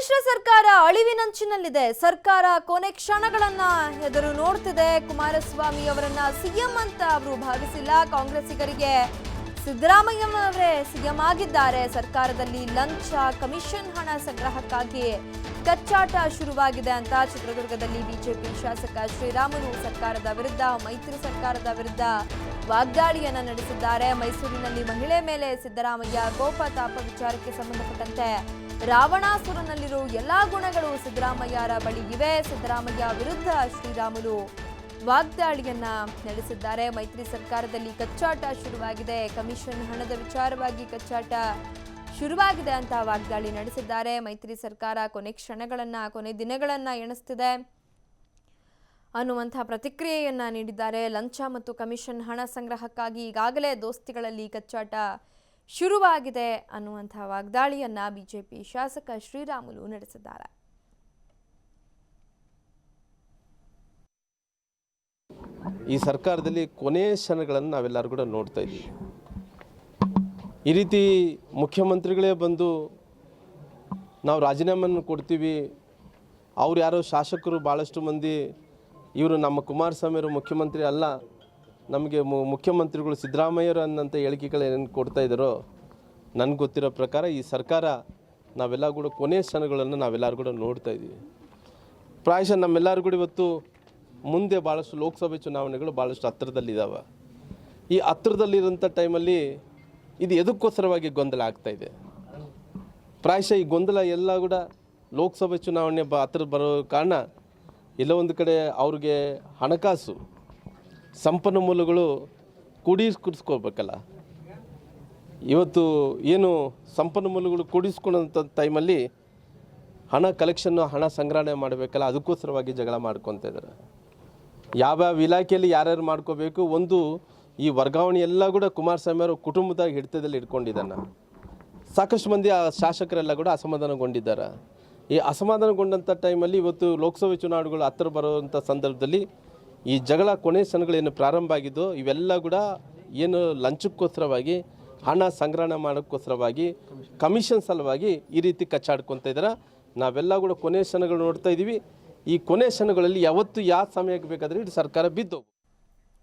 ಸಮ್ಮಿಶ್ರ ಸರ್ಕಾರ ಅಳಿವಿನಂಚಿನಲ್ಲಿದೆ. ಸರ್ಕಾರ ಕೊನೆ ಕ್ಷಣಗಳನ್ನ ಎದುರು ನೋಡ್ತಿದೆ. ಕುಮಾರಸ್ವಾಮಿ ಅವರನ್ನ ಸಿಎಂ ಅಂತ ಅವರು ಭಾವಿಸಿಲ್ಲ. ಕಾಂಗ್ರೆಸ್ಸಿಗರಿಗೆ ಸಿದ್ದರಾಮಯ್ಯನವರೇ ಸಿಎಂ ಆಗಿದ್ದಾರೆ. ಸರ್ಕಾರದಲ್ಲಿ ಲಂಚ, ಕಮಿಷನ್ ಹಣ ಸಂಗ್ರಹಕ್ಕಾಗಿ ಕಚ್ಚಾಟ ಶುರುವಾಗಿದೆ ಅಂತ ಚಿತ್ರದುರ್ಗದಲ್ಲಿ ಬಿಜೆಪಿ ಶಾಸಕ ಶ್ರೀರಾಮುಲು ಸರ್ಕಾರದ ವಿರುದ್ಧ, ಮೈತ್ರಿ ಸರ್ಕಾರದ ವಿರುದ್ಧ ವಾಗ್ದಾಳಿಯನ್ನ ನಡೆಸಿದ್ದಾರೆ. ಮೈಸೂರಿನಲ್ಲಿ ಮಹಿಳೆ ಮೇಲೆ ಸಿದ್ದರಾಮಯ್ಯ ಕೋಪ ತಾಪ ವಿಚಾರಕ್ಕೆ ಸಂಬಂಧಪಟ್ಟಂತೆ ರಾವಣಾಸುರನಲ್ಲಿರೋ ಎಲ್ಲಾ ಗುಣಗಳು ಸಿದ್ದರಾಮಯ್ಯರ ಬಳಿ ಇವೆ. ಸಿದ್ದರಾಮಯ್ಯ ವಿರುದ್ಧ ಶ್ರೀರಾಮುಲು ವಾಗ್ದಾಳಿಯನ್ನ ನಡೆಸಿದ್ದಾರೆ. ಮೈತ್ರಿ ಸರ್ಕಾರದಲ್ಲಿ ಕಚ್ಚಾಟ ಶುರುವಾಗಿದೆ, ಕಮಿಷನ್ ಹಣದ ವಿಚಾರವಾಗಿ ಕಚ್ಚಾಟ ಶುರುವಾಗಿದೆ ಅಂತ ವಾಗ್ದಾಳಿ ನಡೆಸಿದ್ದಾರೆ. ಮೈತ್ರಿ ಸರ್ಕಾರ ಕೊನೆ ದಿನಗಳನ್ನ ಎಣಿಸ್ತಿದೆ ಅನ್ನುವಂತಹ ಪ್ರತಿಕ್ರಿಯೆಯನ್ನ ನೀಡಿದ್ದಾರೆ. ಲಂಚ ಮತ್ತು ಕಮಿಷನ್ ಹಣ ಸಂಗ್ರಹಕ್ಕಾಗಿ ಈಗಾಗಲೇ ದೋಸ್ತಿಗಳಲ್ಲಿ ಕಚ್ಚಾಟ ಶುರುವಾಗಿದೆ ಅನ್ನುವಂತಹ ವಾಗ್ದಾಳಿಯನ್ನ ಬಿಜೆಪಿ ಶಾಸಕ ಶ್ರೀರಾಮುಲು ನಡೆಸಿದ್ದಾರೆ. ಈ ಸರ್ಕಾರದಲ್ಲಿ ಕೊನೆ ಕ್ಷಣಗಳನ್ನು ನಾವೆಲ್ಲರೂ ಕೂಡ ನೋಡ್ತಾ ಇದ್ದೀವಿ. ಈ ರೀತಿ ಮುಖ್ಯಮಂತ್ರಿಗಳೇ ಬಂದು ನಾವು ರಾಜೀನಾಮೆಯನ್ನು ಕೊಡ್ತೀವಿ, ಅವ್ರು ಯಾರೋ ಶಾಸಕರು ಭಾಳಷ್ಟು ಮಂದಿ ಇವರು ನಮ್ಮ ಕುಮಾರಸ್ವಾಮಿಯವರು ಮುಖ್ಯಮಂತ್ರಿ ಅಲ್ಲ, ನಮಗೆ ಮುಖ್ಯಮಂತ್ರಿಗಳು ಸಿದ್ದರಾಮಯ್ಯರು ಅನ್ನಂಥ ಹೇಳಿಕೆಗಳು ಏನು ಕೊಡ್ತಾ ಇದ್ದಾರೋ, ನನಗೆ ಗೊತ್ತಿರೋ ಪ್ರಕಾರ ಈ ಸರ್ಕಾರ ನಾವೆಲ್ಲ ಕೂಡ ಕೊನೆ ಕ್ಷಣಗಳನ್ನು ನಾವೆಲ್ಲರೂ ಕೂಡ ನೋಡ್ತಾ ಇದ್ದೀವಿ. ಪ್ರಾಯಶಃ ನಮ್ಮೆಲ್ಲರೂ ಕೂಡ ಇವತ್ತು ಮುಂದೆ ಭಾಳಷ್ಟು ಲೋಕಸಭೆ ಚುನಾವಣೆಗಳು ಭಾಳಷ್ಟು ಹತ್ತಿರದಲ್ಲಿದ್ದಾವೆ. ಈ ಹತ್ತಿರದಲ್ಲಿರೋಂಥ ಟೈಮಲ್ಲಿ ಇದು ಎದಕ್ಕೋಸ್ಕರವಾಗಿ ಗೊಂದಲ ಆಗ್ತಾಯಿದೆ. ಪ್ರಾಯಶಃ ಈ ಗೊಂದಲ ಎಲ್ಲ ಕೂಡ ಲೋಕಸಭೆ ಚುನಾವಣೆ ಹತ್ತಿರ ಬರೋ ಕಾರಣ ಎಲ್ಲೋ ಒಂದು ಕಡೆ ಅವ್ರಿಗೆ ಹಣಕಾಸು ಸಂಪನ್ಮೂಲಗಳು ಕೂಡಿಸ್ಕೊಳ್ಬೇಕಲ್ಲ. ಇವತ್ತು ಏನು ಸಂಪನ್ಮೂಲಗಳು ಕೂಡಿಸ್ಕೊಳ್ಳೋಂಥ ಟೈಮಲ್ಲಿ ಹಣ ಕಲೆಕ್ಷನ್ನು, ಹಣ ಸಂಗ್ರಹಣೆ ಮಾಡಬೇಕಲ್ಲ, ಅದಕ್ಕೋಸ್ಕರವಾಗಿ ಜಗಳ ಮಾಡ್ಕೊತ ಇದ್ದಾರೆ. ಯಾವ್ಯಾವ ಇಲಾಖೆಯಲ್ಲಿ ಯಾರ್ಯಾರು ಮಾಡ್ಕೋಬೇಕು, ಒಂದು ಈ ವರ್ಗಾವಣೆ ಎಲ್ಲ ಕೂಡ ಕುಮಾರಸ್ವಾಮಿ ಅವರು ಕುಟುಂಬದ ಹಿಡಿತದಲ್ಲಿ ಇಟ್ಕೊಂಡಿದ್ದಾನೆ. ಸಾಕಷ್ಟು ಮಂದಿ ಆ ಶಾಸಕರೆಲ್ಲ ಕೂಡ ಅಸಮಾಧಾನಗೊಂಡಿದ್ದಾರೆ. ಈ ಅಸಮಾಧಾನಗೊಂಡಂಥ ಟೈಮಲ್ಲಿ ಇವತ್ತು ಲೋಕಸಭೆ ಚುನಾವಣೆಗಳು ಹತ್ತಿರ ಬರುವಂಥ ಸಂದರ್ಭದಲ್ಲಿ ಈ ಜಗಳ ಕೊನೆ ಕ್ಷಣಗಳೇನು ಪ್ರಾರಂಭ ಆಗಿದ್ದೋ ಇವೆಲ್ಲ ಕೂಡ ಏನು ಲಂಚಕ್ಕೋಸ್ಕರವಾಗಿ, ಹಣ ಸಂಗ್ರಹಣೆ ಮಾಡೋಕ್ಕೋಸ್ಕರವಾಗಿ, ಕಮಿಷನ್ ಸಲುವಾಗಿ ಈ ರೀತಿ ಕಚ್ಚಾಡ್ಕೊತ ಇದ್ದಾರೆ. ನಾವೆಲ್ಲ ಕೂಡ ಕೊನೆ ಕ್ಷಣಗಳು ನೋಡ್ತಾ ಇದ್ದೀವಿ. ಈ ಕೊನೆ ಕ್ಷಣಗಳಲ್ಲಿ ಯಾವತ್ತು ಯಾವ ಸಮಯಕ್ಕೆ ಬೇಕಾದರೆ ಇದು ಸರ್ಕಾರ ಬಿದ್ದು